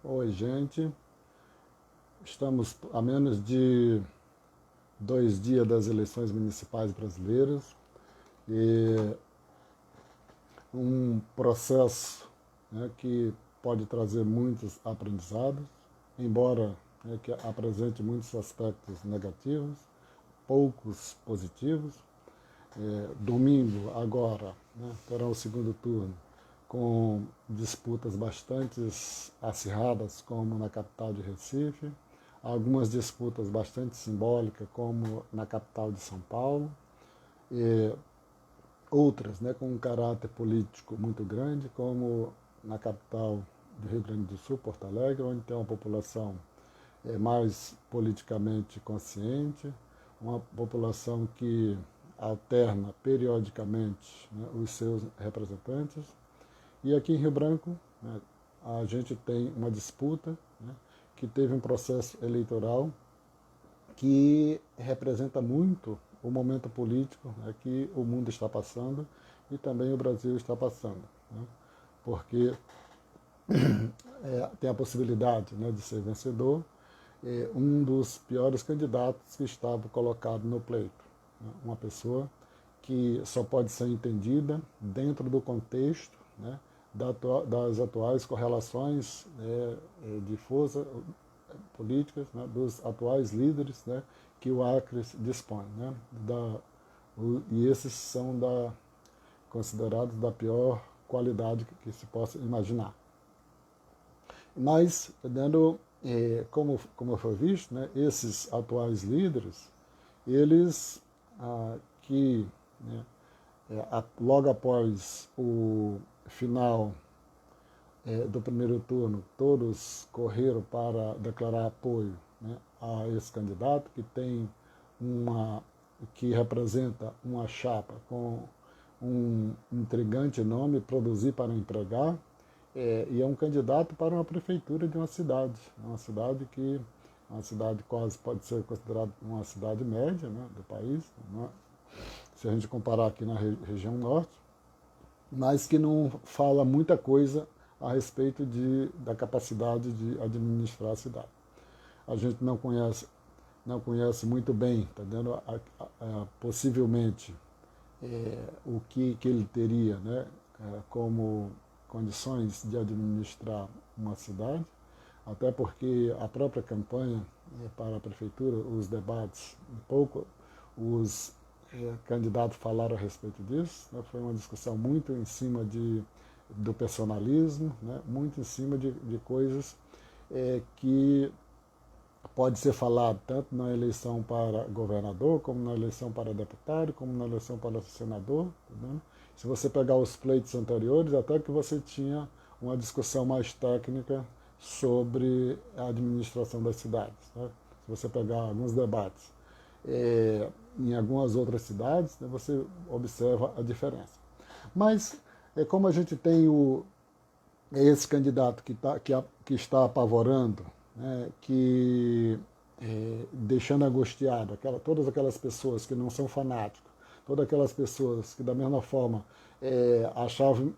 Oi, gente. Estamos a menos de 2 dias das eleições municipais brasileiras e um processo, né, que pode trazer muitos aprendizados, embora, né, que apresente muitos aspectos negativos, poucos positivos. Domingo, agora, né, terá o segundo turno, com disputas bastante acirradas, como na capital de Recife, algumas disputas bastante simbólicas, como na capital de São Paulo, e outras, né, com um caráter político muito grande, como na capital do Rio Grande do Sul, Porto Alegre, onde tem uma população mais politicamente consciente, uma população que alterna periodicamente, né, os seus representantes. E aqui em Rio Branco, né, a gente tem uma disputa, né, que teve um processo eleitoral que representa muito o momento político, né, que o mundo está passando e também o Brasil está passando, né, porque tem a possibilidade, né, de ser vencedor um dos piores candidatos que estava colocado no pleito, né, uma pessoa que só pode ser entendida dentro do contexto, né, das atuais correlações, de força políticas, né, dos atuais líderes, né, que o Acre dispõe, né, e esses são considerados da pior qualidade que se possa imaginar. Mas, como foi visto, né, esses atuais líderes, eles que, né, logo após o final do primeiro turno, todos correram para declarar apoio, né, a esse candidato que representa uma chapa com um intrigante nome, Produzir para Empregar, e é um candidato para uma prefeitura de uma cidade que uma cidade quase pode ser considerada uma cidade média, né, do país, né, se a gente comparar aqui na região norte, mas que não fala muita coisa a respeito da capacidade de administrar a cidade. A gente não conhece muito bem, tá dando possivelmente o que ele teria, né, como condições de administrar uma cidade, até porque a própria campanha para a prefeitura, os debates, pouco os candidatos falaram a respeito disso, né, foi uma discussão muito em cima do personalismo, né, muito em cima de coisas que pode ser falado tanto na eleição para governador, como na eleição para deputado, como na eleição para senador. Tá, se você pegar os pleitos anteriores, até que você tinha uma discussão mais técnica sobre a administração das cidades. Tá? Se você pegar alguns debates em algumas outras cidades, né, você observa a diferença. Mas, como a gente tem esse candidato que está apavorando, né, deixando angustiado todas aquelas pessoas que não são fanáticos, todas aquelas pessoas que da mesma forma achavam,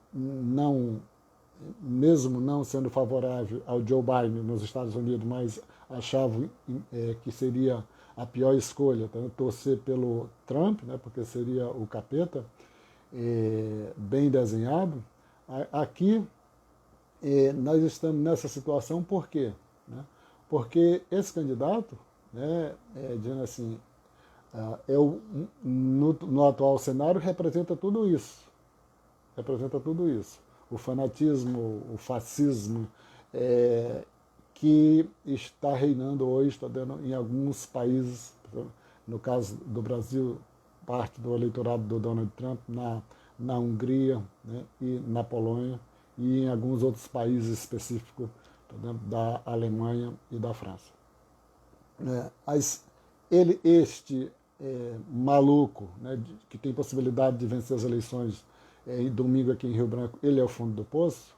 mesmo não sendo favorável ao Joe Biden nos Estados Unidos, mas achavam que seria a pior escolha, tá? Torcer pelo Trump, né, porque seria o capeta, bem desenhado. Aqui nós estamos nessa situação por quê? Né? Porque esse candidato, né, dizendo assim, no atual cenário representa tudo isso. Representa tudo isso. O fanatismo, o fascismo, que está reinando hoje, está dando em alguns países, no caso do Brasil, parte do eleitorado do Donald Trump, na Hungria, né, e na Polônia, e em alguns outros países específicos, da Alemanha e da França. Mas este maluco, né, que tem possibilidade de vencer as eleições em domingo aqui em Rio Branco, ele é o fundo do poço?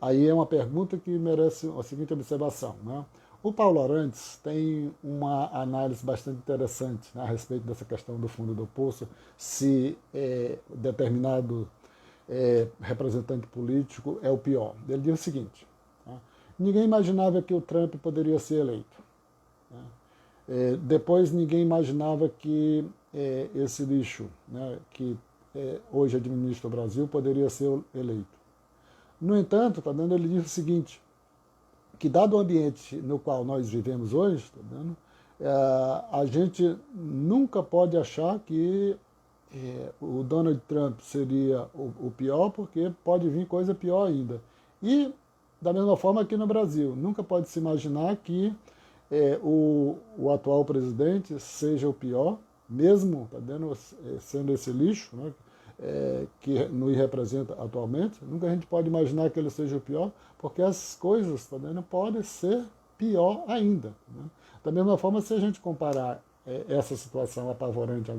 Aí é uma pergunta que merece a seguinte observação. Né? O Paulo Arantes tem uma análise bastante interessante, né, a respeito dessa questão do fundo do poço, se determinado representante político é o pior. Ele diz o seguinte: né, Ninguém imaginava que o Trump poderia ser eleito. Né? Depois ninguém imaginava que esse lixo, né, que hoje administra o Brasil, poderia ser eleito. No entanto, tá vendo, ele diz o seguinte, que dado o ambiente no qual nós vivemos hoje, tá vendo, a gente nunca pode achar que o Donald Trump seria o pior, porque pode vir coisa pior ainda. E, da mesma forma aqui no Brasil, nunca pode se imaginar que o atual presidente seja o pior, mesmo tá vendo, sendo esse lixo, né, que nos representa atualmente, nunca a gente pode imaginar que ele seja o pior, porque as coisas tá vendo, podem ser pior ainda. Né? Da mesma forma, se a gente comparar essa situação apavorante,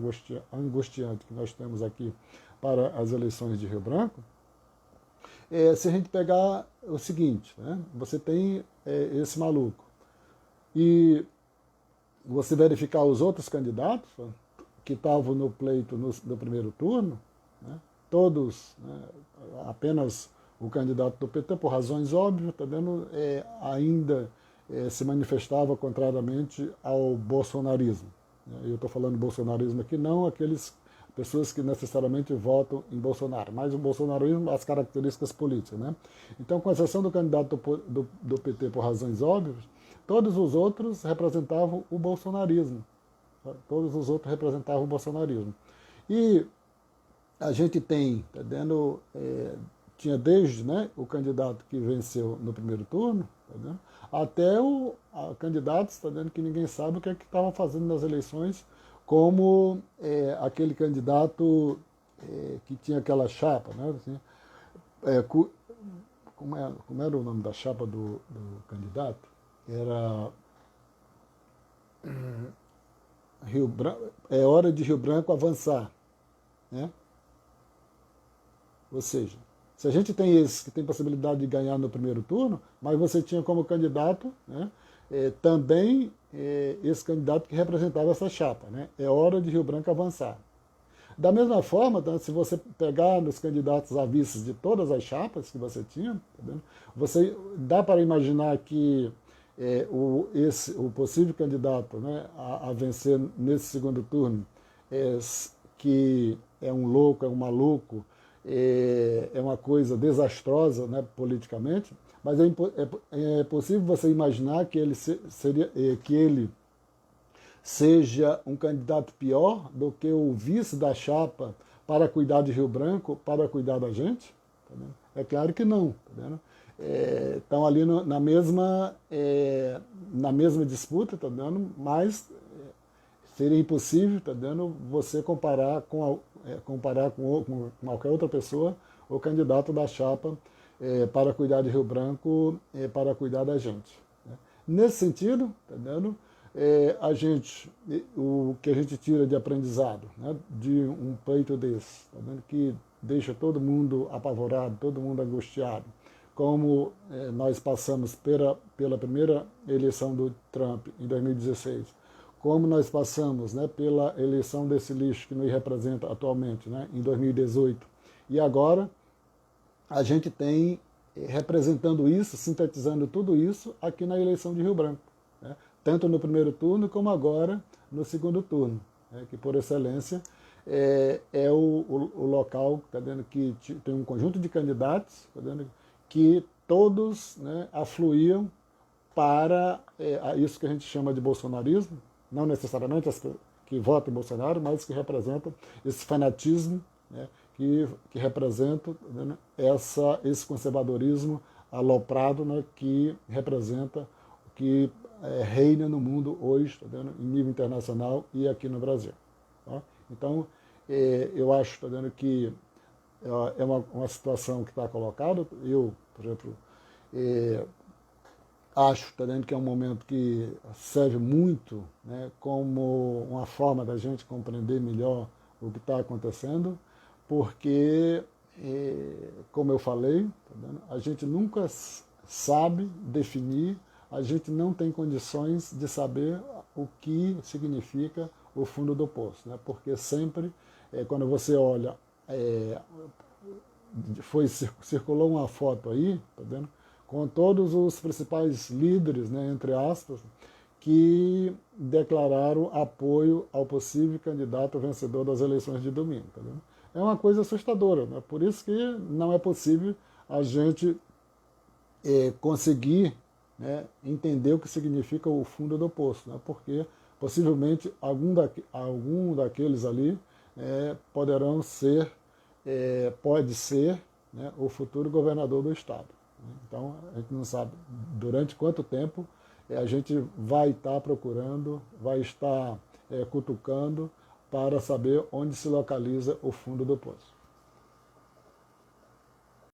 angustiante que nós temos aqui para as eleições de Rio Branco, se a gente pegar o seguinte, né? Você tem esse maluco e você verificar os outros candidatos que estavam no pleito no primeiro turno, né? Todos, né? Apenas o candidato do PT, por razões óbvias, tá vendo? Ainda se manifestava contrariamente ao bolsonarismo. Eu estou falando bolsonarismo aqui, não aqueles pessoas que necessariamente votam em Bolsonaro, mas o bolsonarismo, as características políticas. Né? Então, com exceção do candidato do PT por razões óbvias, todos os outros representavam o bolsonarismo. Todos os outros representavam o bolsonarismo. E a gente tem, tá vendo, tinha desde, né, o candidato que venceu no primeiro turno, tá vendo, até candidatos, tá vendo, que ninguém sabe o que é que estavam fazendo nas eleições, como aquele candidato que tinha aquela chapa, né, assim, como era o nome da chapa do candidato? Era é hora de Rio Branco avançar, né? Ou seja, se a gente tem esse que tem possibilidade de ganhar no primeiro turno, mas você tinha como candidato, né, também esse candidato que representava essa chapa, né? É hora de Rio Branco avançar. Da mesma forma, tá, se você pegar nos candidatos a vice de todas as chapas que você tinha, tá vendo? Você dá para imaginar que o possível candidato, né, a vencer nesse segundo turno, que é um louco, é um maluco, é uma coisa desastrosa, né, politicamente, mas é possível você imaginar que ele seja um candidato pior do que o vice da chapa para cuidar de Rio Branco, para cuidar da gente? Tá vendo? É claro que não. Tá vendo? Estão ali na mesma disputa, tá vendo? Mas seria impossível, tá vendo, você comparar com qualquer outra pessoa o candidato da chapa para cuidar de Rio Branco, para cuidar da gente. Né? Nesse sentido, tá vendo, o que a gente tira de aprendizado, né, de um pleito desse, tá vendo, que deixa todo mundo apavorado, todo mundo angustiado, como nós passamos pela primeira eleição do Trump em 2016, como nós passamos, né, pela eleição desse lixo que nos representa atualmente, né, em 2018. E agora a gente tem representando isso, sintetizando tudo isso aqui na eleição de Rio Branco. Né, tanto no primeiro turno como agora no segundo turno, né, que por excelência é o local, tá vendo, que tem um conjunto de candidatos, tá vendo, que todos, né, afluíam para isso que a gente chama de bolsonarismo, não necessariamente as que votam em Bolsonaro, mas que representam esse fanatismo, né, que representa, né, esse conservadorismo aloprado, né, que representa o que reina no mundo hoje, tá vendo, em nível internacional e aqui no Brasil. Tá? Então, eu acho, tá vendo, que é uma situação que está colocada. Eu, por exemplo, acho, tá vendo, que é um momento que serve muito, né, como uma forma da gente compreender melhor o que está acontecendo, porque, como eu falei, tá vendo, a gente nunca sabe definir, a gente não tem condições de saber o que significa o fundo do poço, né, porque sempre, quando você olha, circulou uma foto aí, tá vendo, com todos os principais líderes, né, entre aspas, que declararam apoio ao possível candidato vencedor das eleições de domingo. Tá vendo? É uma coisa assustadora, né? Por isso que não é possível a gente conseguir, né, entender o que significa o fundo do poço, né? Porque possivelmente algum daqueles ali poderão ser, pode ser, né, o futuro governador do estado. Então a gente não sabe durante quanto tempo a gente vai estar procurando, vai estar cutucando para saber onde se localiza o fundo do poço.